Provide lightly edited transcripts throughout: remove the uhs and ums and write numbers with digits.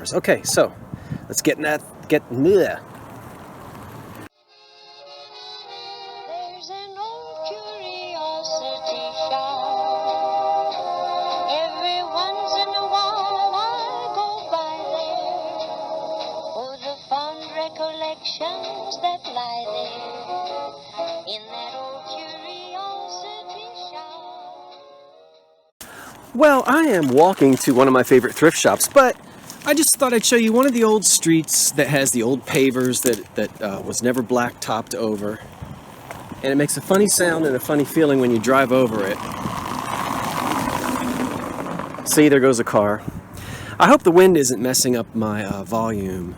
Okay, so let's get in that. Bleh. There's an old curiosity shop. Every once in a while I go by there for the fond recollections that lie there in that old curiosity shop. Well, I am walking to one of my favorite thrift shops, but I just thought I'd show you one of the old streets that has the old pavers that was never black-topped over. And it makes a funny sound and a funny feeling when you drive over it. See, there goes a car. I hope the wind isn't messing up my volume.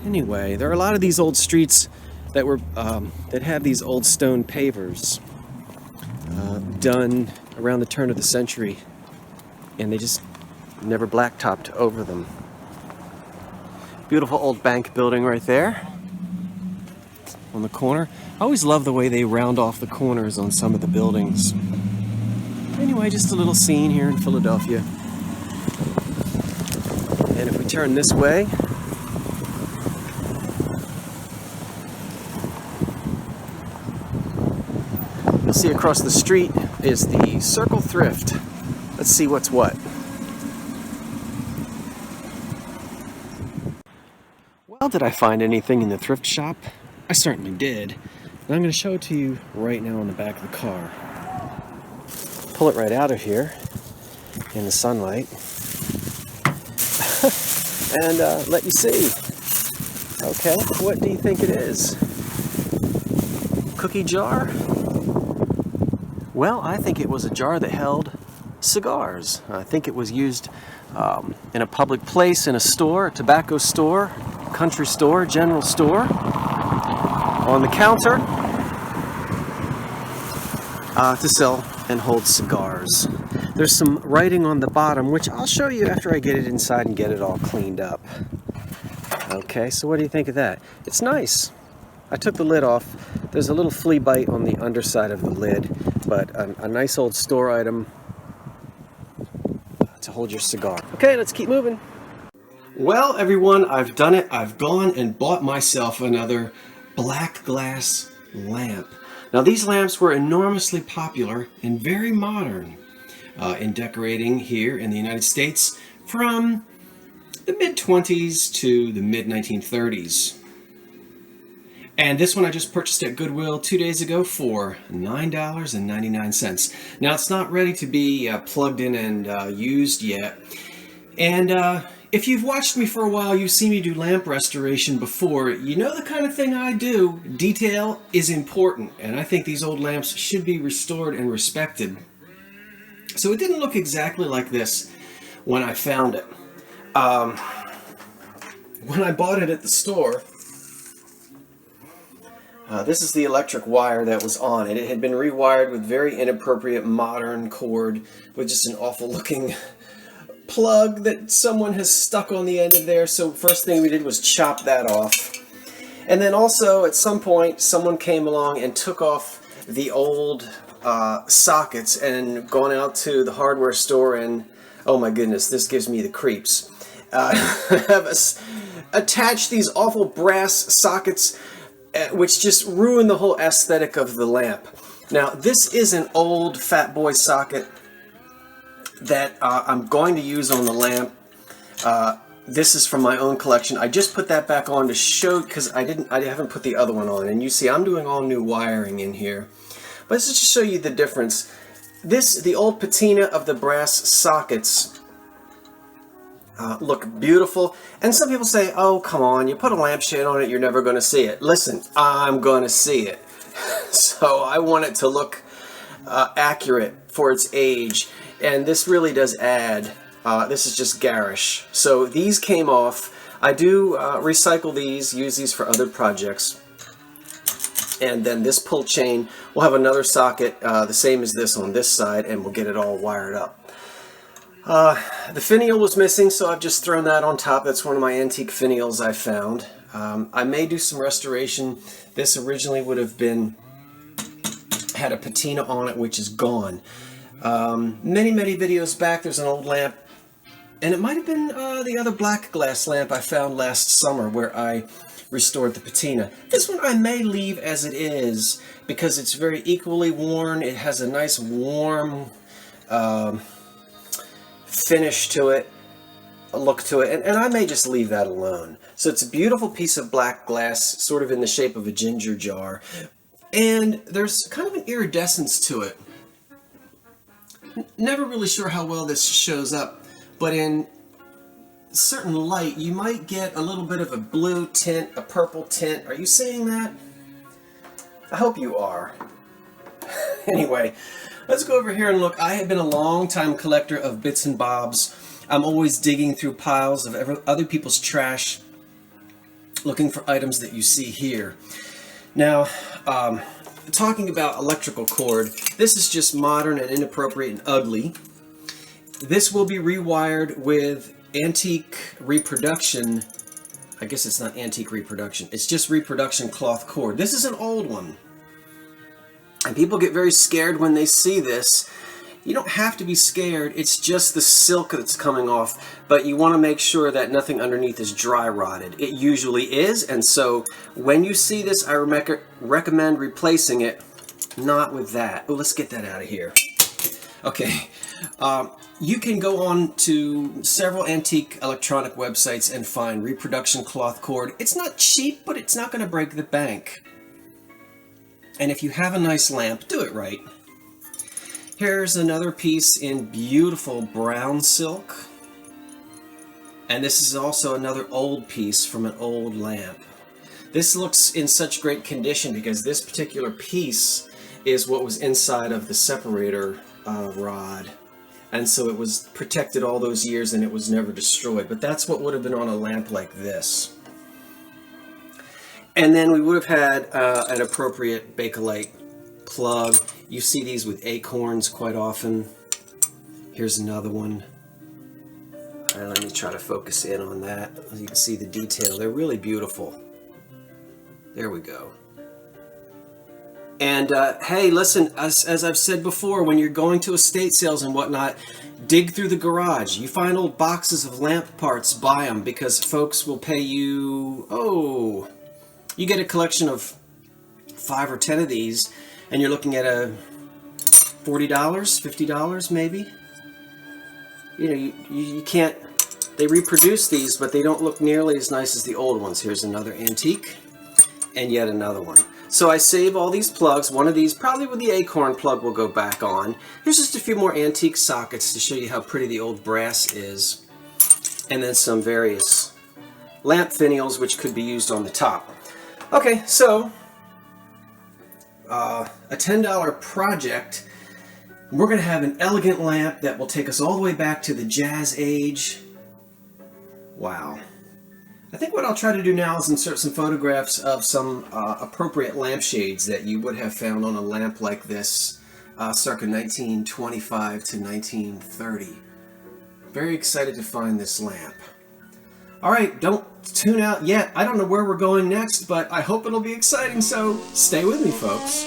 Anyway, there are a lot of these old streets that have these old stone pavers done around the turn of the century, and they just never blacktopped over them. Beautiful old bank building right there on the corner. I always love the way they round off the corners on some of the buildings. Anyway, just a little scene here in Philadelphia. And if we turn this way, you'll see across the street is the Circle Thrift. Let's see what's what. Well, did I find anything in the thrift shop? I certainly did. And I'm going to show it to you right now on the back of the car. Pull it right out of here in the sunlight and let you see. Okay, what do you think it is? Cookie jar? Well, I think it was a jar that held cigars. I think it was used in a public place, in a store, a tobacco store, country store, general store, on the counter to sell and hold cigars. There's some writing on the bottom, which I'll show you after I get it inside and get it all cleaned up. Okay, so what do you think of that? It's nice. I took the lid off. There's a little flea bite on the underside of the lid, but a nice old store item to hold your cigar. Okay, let's keep moving. Well, everyone, I've done it. I've gone and bought myself another black glass lamp. Now, these lamps were enormously popular and very modern in decorating here in the United States from the mid-20s to the mid-1930s. And this one I just purchased at Goodwill 2 days ago for $9.99. Now, it's not ready to be plugged in and used yet. And if you've watched me for a while, you've seen me do lamp restoration before. You know the kind of thing I do. Detail is important, and I think these old lamps should be restored and respected. So it didn't look exactly like this when I found it. When I bought it at the store, this is the electric wire that was on it. It had been rewired with very inappropriate modern cord with just an awful looking plug that someone has stuck on the end of there. So first thing we did was chop that off. And then also at some point someone came along and took off the old sockets and gone out to the hardware store and, oh my goodness, this gives me the creeps. Have us attach these awful brass sockets which just ruin the whole aesthetic of the lamp. Now, this is an old Fat Boy socket that I'm going to use on the lamp. This is from my own collection. I just put that back on to show, because I haven't put the other one on. And you see, I'm doing all new wiring in here. But this is to show you the difference. The old patina of the brass sockets look beautiful. And some people say, oh, come on, you put a lampshade on it, you're never going to see it. Listen, I'm going to see it. So I want it to look accurate for its age. And this really does add. This is just garish. So these came off. I do recycle these, use these for other projects. And then this pull chain, we'll have another socket the same as this on this side, and we'll get it all wired up. The finial was missing, so I've just thrown that on top. That's one of my antique finials I found. I may do some restoration. This originally would have had a patina on it, which is gone. Many videos back, there's an old lamp And it might have been the other black glass lamp I found last summer where I restored the patina. This one I may leave as it is because it's very equally worn. It has a nice warm finish to it, a look to it, and I may just leave that alone. So it's a beautiful piece of black glass, sort of in the shape of a ginger jar. And there's kind of an iridescence to it. Never really sure how well this shows up, but in certain light you might get a little bit of a blue tint, a purple tint. Are you seeing that? I hope you are. Anyway, let's go over here and look. I have been a long time collector of bits and bobs. I'm always digging through piles of other people's trash looking for items that you see here. Now, talking about electrical cord, this is just modern and inappropriate and ugly. This will be rewired with antique reproduction. I guess it's not antique reproduction, it's just reproduction cloth cord. This is an old one. And people get very scared when they see this. You don't have to be scared, it's just the silk that's coming off, but you want to make sure that nothing underneath is dry rotted. It usually is, and so when you see this, I recommend replacing it, not with that. Oh, let's get that out of here. Okay, you can go on to several antique electronic websites and find reproduction cloth cord. It's not cheap, but it's not going to break the bank. And if you have a nice lamp, do it right. Here's another piece in beautiful brown silk. And this is also another old piece from an old lamp. This looks in such great condition because this particular piece is what was inside of the separator rod. And so it was protected all those years and it was never destroyed. But that's what would have been on a lamp like this. And then we would have had an appropriate Bakelite plug. You see these with acorns quite often. Here's another one. Let me try to focus in on that. You can see the detail. They're really beautiful. There we go. And hey, listen, as I've said before, when you're going to estate sales and whatnot, dig through the garage. You find old boxes of lamp parts, buy them, because folks will pay you, oh, you get a collection of 5 or 10 of these, and you're looking at a $40, $50 maybe. You know, you can't, they reproduce these, but they don't look nearly as nice as the old ones. Here's another antique, and yet another one. So I save all these plugs. One of these, probably with the acorn plug, will go back on. Here's just a few more antique sockets to show you how pretty the old brass is. And then some various lamp finials, which could be used on the top. Okay, so a $10 project. We're going to have an elegant lamp that will take us all the way back to the Jazz Age. Wow. I think what I'll try to do now is insert some photographs of some appropriate lampshades that you would have found on a lamp like this circa 1925 to 1930. Very excited to find this lamp. Alright, don't tune out yet. I don't know where we're going next, but I hope it'll be exciting, so stay with me, folks.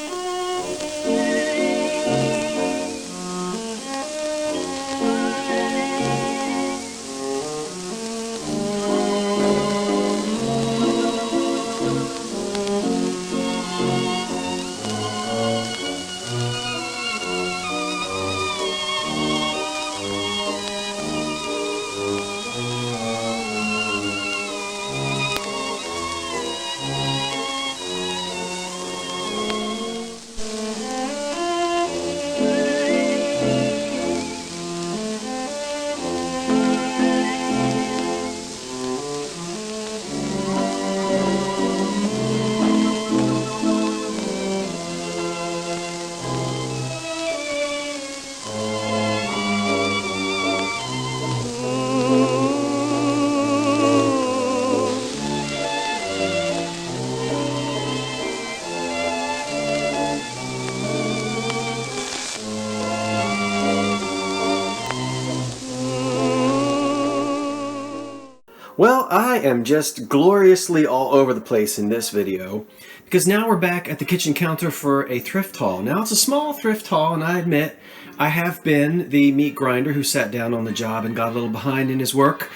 Well, I am just gloriously all over the place in this video because now we're back at the kitchen counter for a thrift haul. Now it's a small thrift haul, and I admit I have been the meat grinder who sat down on the job and got a little behind in his work.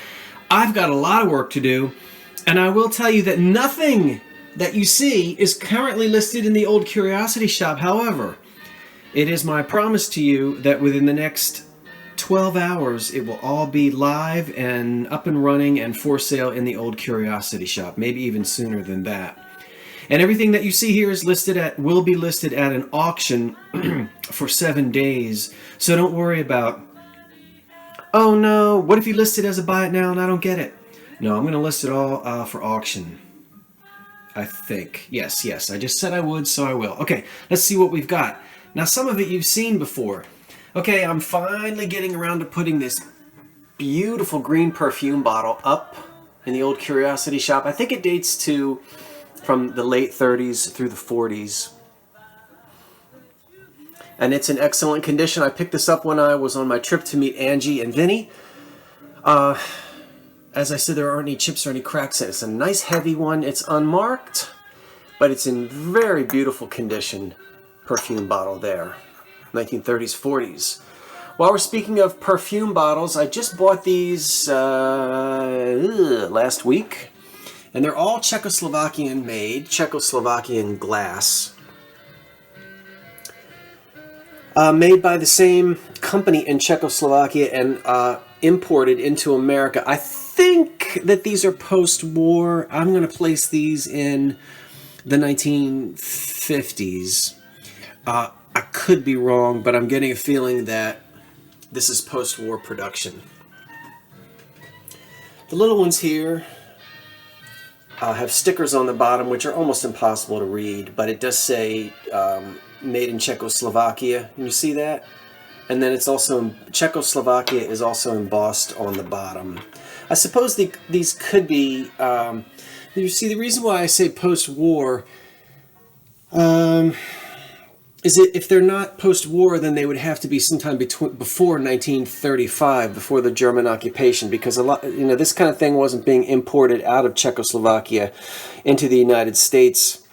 I've got a lot of work to do, and I will tell you that nothing that you see is currently listed in the old curiosity shop. However, it is my promise to you that within the next 12 hours, it will all be live and up and running and for sale in the old curiosity shop, maybe even sooner than that. And everything that you see here is will be listed at an auction for 7 days. So don't worry about, oh no, what if you list it as a buy it now and I don't get it? No, I'm going to list it all for auction. I think. Yes, I just said I would, so I will. Okay, let's see what we've got. Now, some of it you've seen before. Okay, I'm finally getting around to putting this beautiful green perfume bottle up in the old curiosity shop. I think it dates from the late 30s through the 40s. And it's in excellent condition. I picked this up when I was on my trip to meet Angie and Vinny. As I said, there aren't any chips or any cracks in it. It's a nice heavy one. It's unmarked, but it's in very beautiful condition. Perfume bottle there. 1930s, 40s. While we're speaking of perfume bottles, I just bought these last week, and they're all Czechoslovakian made, Czechoslovakian glass. Made by the same company in Czechoslovakia and imported into America. I think that these are post-war. I'm going to place these in the 1950s. I could be wrong, but I'm getting a feeling that this is post-war production. The little ones here have stickers on the bottom, which are almost impossible to read, but it does say made in Czechoslovakia. Can you see that? And then it's also, Czechoslovakia is also embossed on the bottom. I suppose these could be, you see, the reason why I say post-war, is that if they're not post-war, then they would have to be sometime before 1935, before the German occupation, because this kind of thing wasn't being imported out of Czechoslovakia into the United States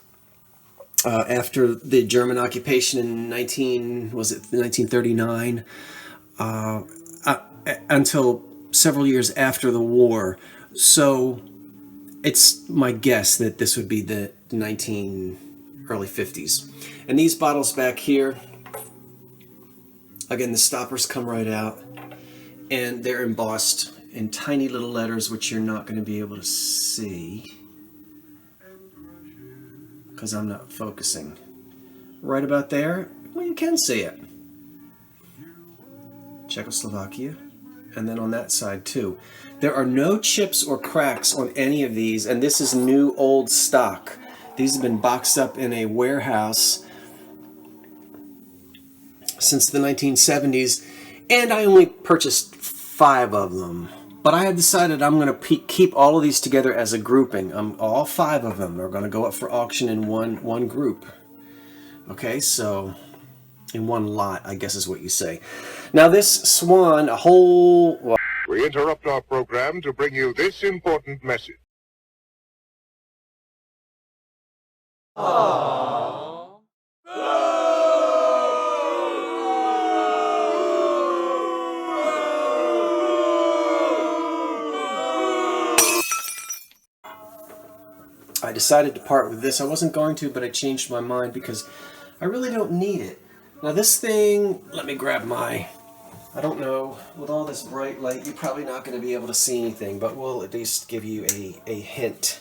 after the German occupation in 1939, until several years after the war. So it's my guess that this would be the early 50s. And these bottles back here, again, the stoppers come right out, and they're embossed in tiny little letters, which you're not going to be able to see because I'm not focusing. Right about there, well, you can see it. Czechoslovakia. And then on that side too. There are no chips or cracks on any of these, and this is new old stock. These have been boxed up in a warehouse since the 1970s, and I only purchased 5 of them. But I have decided I'm going to keep all of these together as a grouping. All 5 of them are going to go up for auction in one group. Okay, so in one lot, I guess is what you say. Now this swan, We interrupt our program to bring you this important message. I decided to part with this. I wasn't going to, but I changed my mind because I really don't need it. Now this thing, let me grab I don't know, with all this bright light, you're probably not going to be able to see anything, but we'll at least give you a hint.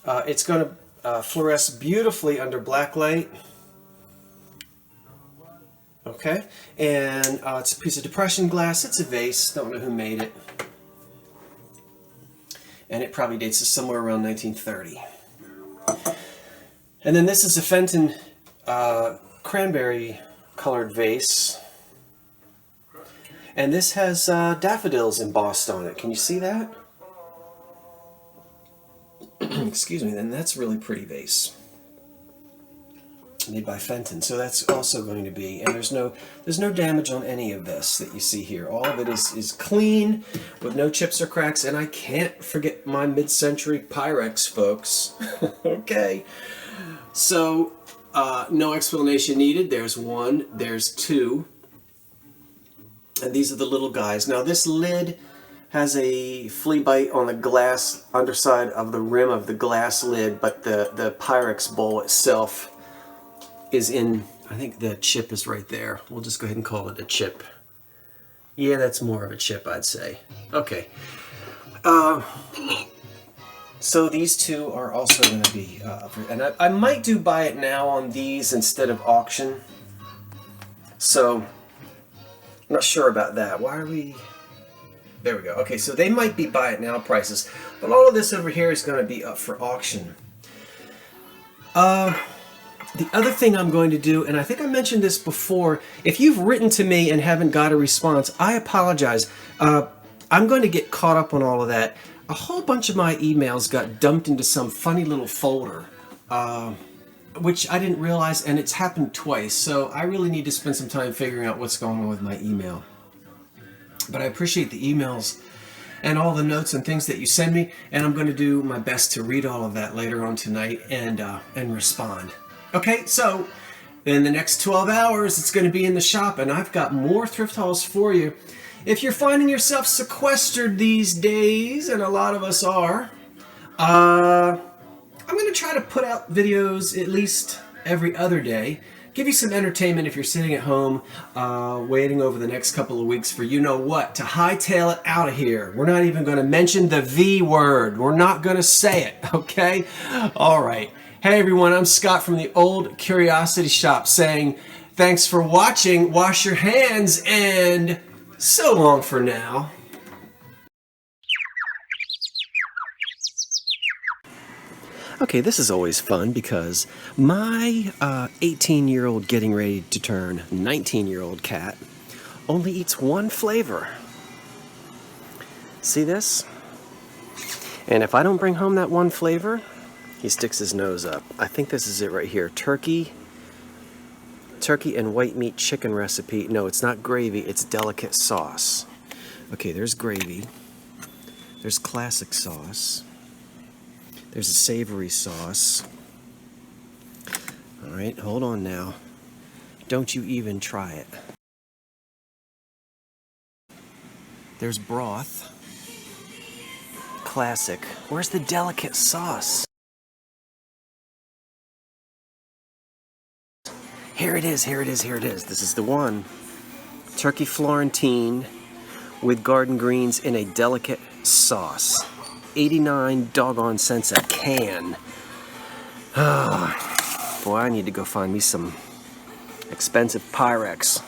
It's going to fluoresce beautifully under black light. Okay, and it's a piece of depression glass. It's a vase. Don't know who made it. And it probably dates to somewhere around 1930. And then this is a Fenton cranberry colored vase. And this has daffodils embossed on it. Can you see that? Excuse me, then that's a really pretty vase. made by Fenton. So that's also going to be, and there's no damage on any of this that you see here. All of it is clean with no chips or cracks, and I can't forget my mid-century Pyrex, folks. Okay, so no explanation needed. There's one, there's two, and these are the little guys. Now this lid has a flea bite on the glass underside of the rim of the glass lid, but the Pyrex bowl itself is in, I think the chip is right there. We'll just go ahead and call it a chip. Yeah, that's more of a chip, I'd say. Okay. So these two are also going to be, and I might do buy it now on these instead of auction. So, I'm not sure about that. Why are we... There we go. Okay, so they might be buy it now prices, but all of this over here is going to be up for auction. The other thing I'm going to do, and I think I mentioned this before, if you've written to me and haven't got a response, I apologize. I'm going to get caught up on all of that. A whole bunch of my emails got dumped into some funny little folder, which I didn't realize, and it's happened twice, so I really need to spend some time figuring out what's going on with my email. But I appreciate the emails and all the notes and things that you send me, and I'm going to do my best to read all of that later on tonight and respond. Okay, so in the next 12 hours, it's going to be in the shop, and I've got more thrift hauls for you. If you're finding yourself sequestered these days, and a lot of us are, I'm going to try to put out videos at least every other day. Give you some entertainment if you're sitting at home waiting over the next couple of weeks for you-know-what to hightail it out of here. We're not even going to mention the V word. We're not going to say it, okay? All right. Hey everyone, I'm Scott from the Old Curiosity Shop saying thanks for watching, wash your hands, and so long for now. Okay, this is always fun because my 18-year-old getting ready to turn 19-year-old cat only eats one flavor. See this? And if I don't bring home that one flavor, he sticks his nose up. I think this is it right here. Turkey and white meat chicken recipe. No, it's not gravy, it's delicate sauce. Okay, there's gravy. There's classic sauce. There's a savory sauce. All right, hold on now. Don't you even try it. There's broth. Classic. Where's the delicate sauce? Here it is, here it is, here it is. This is the one. Turkey Florentine with garden greens in a delicate sauce. 89 doggone cents a can. Boy, I need to go find me some expensive Pyrex.